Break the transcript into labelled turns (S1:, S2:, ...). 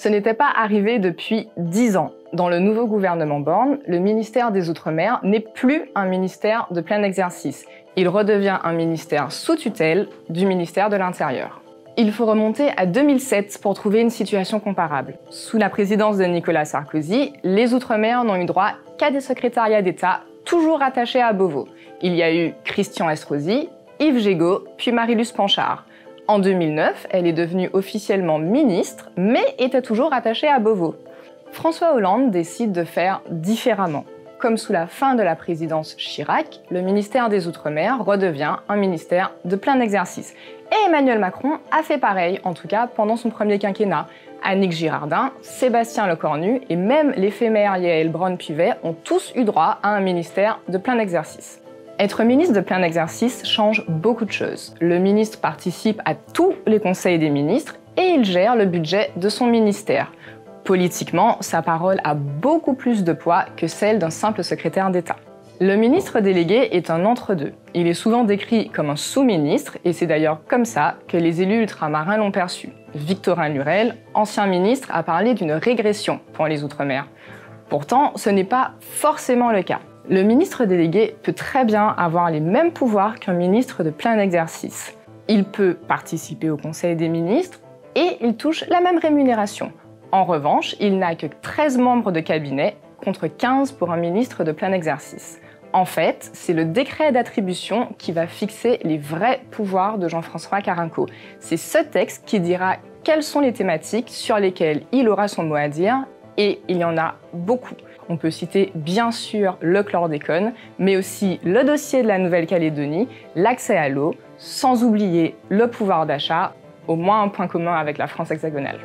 S1: Ce n'était pas arrivé depuis 10 ans. Dans le nouveau gouvernement Borne, le ministère des Outre-mer n'est plus un ministère de plein exercice. Il redevient un ministère sous tutelle du ministère de l'Intérieur. Il faut remonter à 2007 pour trouver une situation comparable. Sous la présidence de Nicolas Sarkozy, les Outre-mer n'ont eu droit qu'à des secrétariats d'État toujours rattachés à Beauvau. Il y a eu Christian Estrosi, Yves Jégo, puis Marie-Luce Panchard. En 2009, elle est devenue officiellement ministre, mais était toujours rattachée à Beauvau. François Hollande décide de faire différemment. Comme sous la fin de la présidence Chirac, le ministère des Outre-mer redevient un ministère de plein exercice. Et Emmanuel Macron a fait pareil, en tout cas pendant son premier quinquennat. Annick Girardin, Sébastien Lecornu et même l'éphémère Yaël Braun-Pivet ont tous eu droit à un ministère de plein exercice. Être ministre de plein exercice change beaucoup de choses. Le ministre participe à tous les conseils des ministres et il gère le budget de son ministère. Politiquement, sa parole a beaucoup plus de poids que celle d'un simple secrétaire d'État. Le ministre délégué est un entre-deux. Il est souvent décrit comme un sous-ministre et c'est d'ailleurs comme ça que les élus ultramarins l'ont perçu. Victorin Lurel, ancien ministre, a parlé d'une régression pour les Outre-mer. Pourtant, ce n'est pas forcément le cas. Le ministre délégué peut très bien avoir les mêmes pouvoirs qu'un ministre de plein exercice. Il peut participer au Conseil des ministres et il touche la même rémunération. En revanche, il n'a que 13 membres de cabinet contre 15 pour un ministre de plein exercice. En fait, c'est le décret d'attribution qui va fixer les vrais pouvoirs de Jean-François Carenco. C'est ce texte qui dira quelles sont les thématiques sur lesquelles il aura son mot à dire, et il y en a beaucoup. On peut citer bien sûr le chlordécone, mais aussi le dossier de la Nouvelle-Calédonie, l'accès à l'eau, sans oublier le pouvoir d'achat, au moins un point commun avec la France hexagonale.